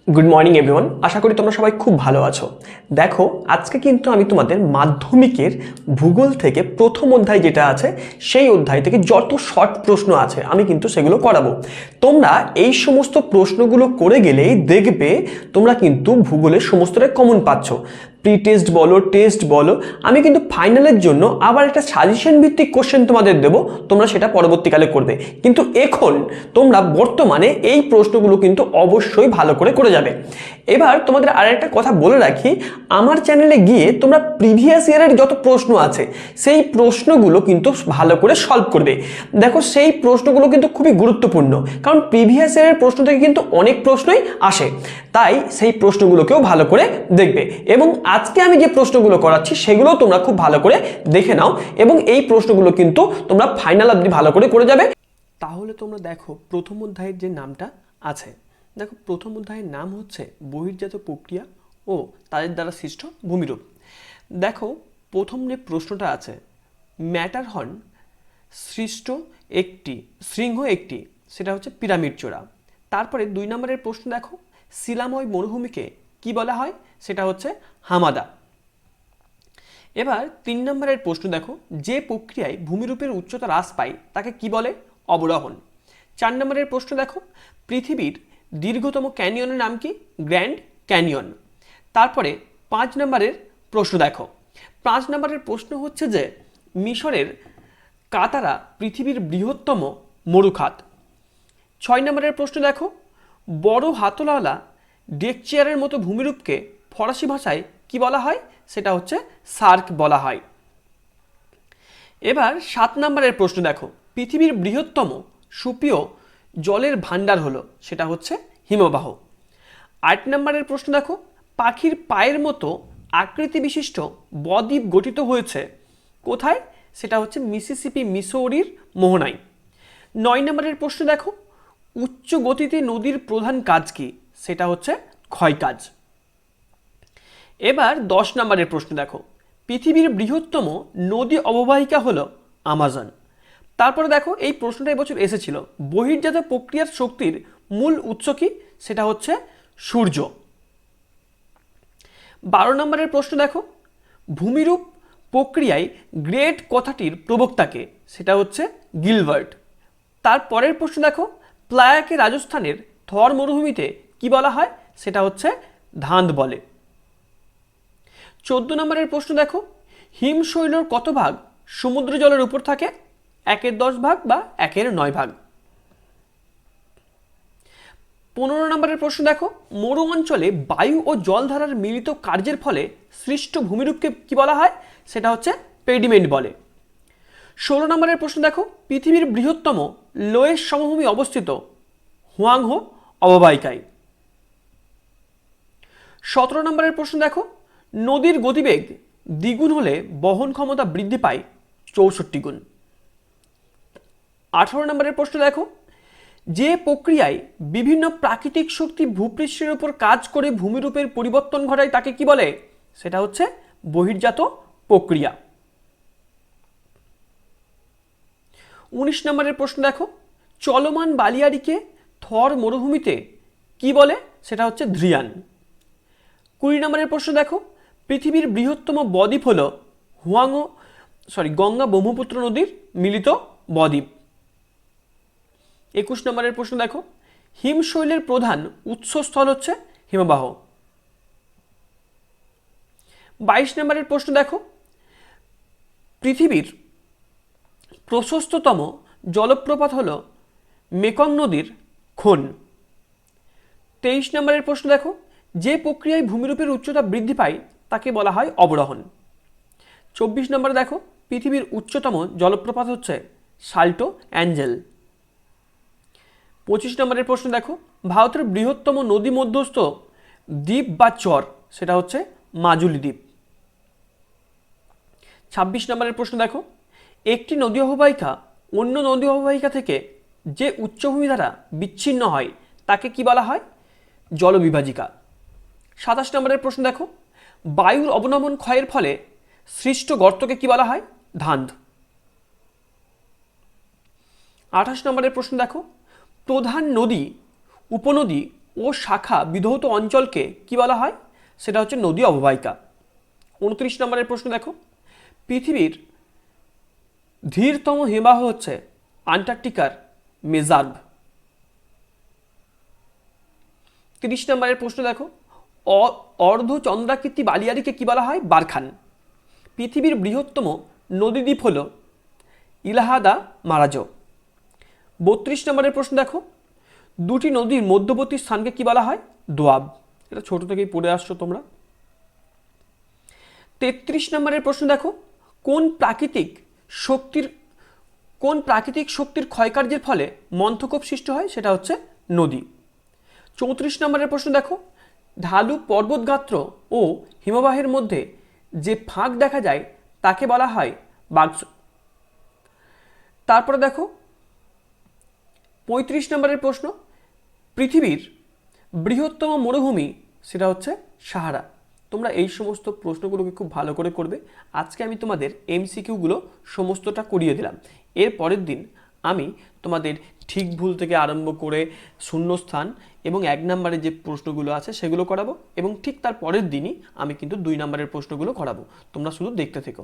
Good morning everyone, আশা করি তোমরা সবাই খুব ভালো আছো। দেখো, আজকে কিন্তু আমি তোমাদের মাধ্যমিকের ভূগোল থেকে প্রথম অধ্যায় যেটা আছে সেই অধ্যায় থেকে যত শর্ট প্রশ্ন আছে আমি কিন্তু সেগুলো করাবো। তোমরা এই সমস্ত প্রশ্নগুলো করে গেলেই দেখবে তোমরা কিন্তু ভূগোলের সমস্তটা কমন পাচ্ছ। প্রি টেস্ট বলো, টেস্ট বলো, আমি কিন্তু ফাইনালের জন্য আবার একটা সাজেশন ভিত্তিক কোশ্চেন তোমাদের দেবো, তোমরা সেটা পরবর্তীকালে করবে। কিন্তু এখন তোমরা বর্তমানে এই প্রশ্নগুলো কিন্তু অবশ্যই ভালো করে করে যাবে। এবার তোমাদের আর একটা কথা বলে রাখি, আমার চ্যানেলে গিয়ে তোমরা প্রিভিয়াস ইয়ারের যত প্রশ্ন আছে সেই প্রশ্নগুলো কিন্তু ভালো করে সলভ করবে। দেখো, সেই প্রশ্নগুলো কিন্তু খুবই গুরুত্বপূর্ণ, কারণ প্রিভিয়াস ইয়ারের প্রশ্ন থেকে কিন্তু অনেক প্রশ্নই আসে, তাই সেই প্রশ্নগুলোকেও ভালো করে দেখবে। এবং আজকে আমি যে প্রশ্নগুলো করাচ্ছি সেগুলোও তোমরা খুব ভালো করে দেখে নাও, এবং এই প্রশ্নগুলো কিন্তু তোমরা ফাইনাল অবধি ভালো করে করে যাবে। তাহলে তোমরা দেখো প্রথম অধ্যায়ের যে নামটা আছে, দেখো প্রথম অধ্যায়ের নাম হচ্ছে বহির্জাত প্রক্রিয়া ও তাদের দ্বারা সৃষ্ট ভূমিরূপ। দেখো প্রথম যে প্রশ্নটা আছে, ম্যাটারহর্ন সৃষ্ট একটি শৃঙ্গ একটি, সেটা হচ্ছে পিরামিড চূড়া। তারপরে 2 নম্বরের প্রশ্ন দেখো, শিলাময় মরুভূমিকে কি বলা হয়, সেটা হচ্ছে হামাদা। এবার 3 নম্বরের প্রশ্ন দেখো, যে প্রক্রিয়ায় ভূমিরূপের উচ্চতা হ্রাস পায় তাকে কি বলে, অবরোহণ। 4 নম্বরের প্রশ্ন দেখো, পৃথিবীর দীর্ঘতম ক্যানিয়নের নাম কি, গ্র্যান্ড ক্যানিয়ন। তারপরে 5 নম্বরের প্রশ্ন দেখো, 5 নম্বরের প্রশ্ন হচ্ছে যে মিশরের কাতারা পৃথিবীর বৃহত্তম মরুখাত। 6 নম্বরের প্রশ্ন দেখো, বড় হাতলওয়ালা ডেক চেয়ারের মতো ভূমিরূপকে ফরাসি ভাষায় কি বলা হয়, সেটা হচ্ছে সার্ক বলা হয়। এবার 7 নম্বরের প্রশ্ন দেখো, পৃথিবীর বৃহত্তম সুপেয় জলের ভাণ্ডার হলো, সেটা হচ্ছে হিমবাহ। 8 নম্বরের প্রশ্ন দেখো, পাখির পায়ের মতো আকৃতি বিশিষ্ট বদ্বীপ গঠিত হয়েছে কোথায়, সেটা হচ্ছে মিসিসিপি মিসৌরির মোহনায়। 9 নম্বরের প্রশ্ন দেখো, উচ্চ গতিতে নদীর প্রধান কাজ কি, সেটা হচ্ছে ক্ষয়কাজ। এবার 10 নম্বরের প্রশ্ন দেখো, পৃথিবীর বৃহত্তম নদী অববাহিকা হলো আমাজন। তারপরে দেখো এই প্রশ্নটা এবছর এসেছিল, বহির্জাত প্রক্রিয়ার শক্তির মূল উৎস কি, সেটা হচ্ছে সূর্য। 12 নম্বরের প্রশ্ন দেখো, ভূমিরূপ প্রক্রিয়ায় গ্রেট কথাটির প্রবক্তাকে, সেটা হচ্ছে গিলবার্ট। তারপরের প্রশ্ন দেখো, প্লায়াকে রাজস্থানের থর মরুভূমিতে কি বলা হয়, সেটা হচ্ছে ধাঁধ বলে। 14 নম্বরের প্রশ্ন দেখো, হিমশৈলর কত ভাগ সমুদ্র জলের উপর থাকে, 1/10 ভাগ বা 1/9 ভাগ। 15 নম্বরের প্রশ্ন দেখো, মরু অঞ্চলে বায়ু ও জলধারার মিলিত কার্যের ফলে সৃষ্ট ভূমিরূপকে কি বলা হয়, সেটা হচ্ছে পেডিমেন্ট বলে। 16 নম্বরের প্রশ্ন দেখো, পৃথিবীর বৃহত্তম লোয়েস সমভূমি অবস্থিত হুয়াংহো অববাহিকায়। 17 নম্বরের প্রশ্ন দেখো, নদীর গতিবেগ দ্বিগুণ হলে বহন ক্ষমতা বৃদ্ধি পায় 64 গুণ। 18 নম্বরের প্রশ্ন দেখো, যে প্রক্রিয়ায় বিভিন্ন প্রাকৃতিক শক্তি ভূপৃষ্ঠের উপর কাজ করে ভূমিরূপের পরিবর্তন ঘটায় তাকে কি বলে, সেটা হচ্ছে বহির্জাত প্রক্রিয়া। 19 নম্বরের প্রশ্ন দেখো, চলমান বালিয়াড়িকে থর মরুভূমিতে কি বলে, সেটা হচ্ছে ধ্রিয়ান। 20 নম্বরের প্রশ্ন দেখো, পৃথিবীর বৃহত্তম বদ্বীপ হল গঙ্গা ব্রহ্মপুত্র নদীর মিলিত বদ্বীপ। 21 নম্বরের প্রশ্ন দেখো, হিমশৈলের প্রধান উৎসস্থল হচ্ছে হিমবাহ। 22 নম্বরের প্রশ্ন দেখো, পৃথিবীর প্রশস্ততম জলপ্রপাত হল মেকং নদীর খন। 23 নম্বরের প্রশ্ন দেখো, যে প্রক্রিয়ায় ভূমিরূপের উচ্চতা বৃদ্ধি পায় তাকে বলা হয় অবরোহণ। 24 নম্বরে দেখো, পৃথিবীর উচ্চতম জলপ্রপাত হচ্ছে সাল্টো অ্যাঞ্জেল। 25 নম্বরের প্রশ্ন দেখো, ভারতের বৃহত্তম নদী মধ্যস্থ দ্বীপ বা চর, সেটা হচ্ছে মাজুলি দ্বীপ। 26 নম্বরের প্রশ্ন দেখো, একটি নদী অববাহিকা অন্য নদী অববাহিকা থেকে যে উচ্চভূমি দ্বারা বিচ্ছিন্ন হয় তাকে কি বলা হয়, জলবিভাজিকা। 27 নম্বরের প্রশ্ন দেখো, বায়ুর অবনমন ক্ষয়ের ফলে সৃষ্ট গর্তকে কি বলা হয়, ধাঁধ। 28 নম্বরের প্রশ্ন দেখো, প্রধান নদী উপনদী ও শাখা বিধৌত অঞ্চলকে কি বলা হয়? সেটা হচ্ছে নদী অববাহিকা। 29 নম্বরের প্রশ্ন দেখো, পৃথিবীর ধীরতম হিমবাহ হচ্ছে আন্টার্কটিকার মেজার্ভ। 30 নম্বরের প্রশ্ন দেখো, অর্ধচন্দ্রাকৃতি বালিয়াড়িকে কি বলা হয়? বারখান। পৃথিবীর বৃহত্তম নদীদ্বীপ হল ইলাহাদা মারাজো। 32 নম্বরের প্রশ্ন দেখো, দুটি নদীর মধ্যবর্তী স্থানকে কি বলা হয়? দোয়াব। এটা ছোট থেকেই পড়ে আসছো তোমরা। 33 নম্বরের প্রশ্ন দেখো, কোন প্রাকৃতিক শক্তির ক্ষয়কার্যের ফলে মন্থকূপ সৃষ্টি হয়? সেটা হচ্ছে নদী। 34 নম্বরের প্রশ্ন দেখো, ঢালু পর্বতগাত্র ও হিমবাহের মধ্যে যে ফাঁক দেখা যায় তাকে বলা হয় বাগস। তারপরে দেখো 35 নম্বরের প্রশ্ন, পৃথিবীর বৃহত্তম মরুভূমি সেটা হচ্ছে সাহারা। তোমরা এই সমস্ত প্রশ্নগুলোকে খুব ভালো করে করবে। আজকে আমি তোমাদের এমসিকিউগুলো সমস্তটা করিয়ে দিলাম। এর পরের দিন আমি তোমাদের ঠিক ভুল থেকে আরম্ভ করে শূন্যস্থান এবং 1 নম্বরের যে প্রশ্নগুলো আছে সেগুলো করাবো, এবং ঠিক তার পরের দিনই আমি কিন্তু 2 নম্বরের প্রশ্নগুলো করাবো। তোমরা শুধু দেখতে থেকো।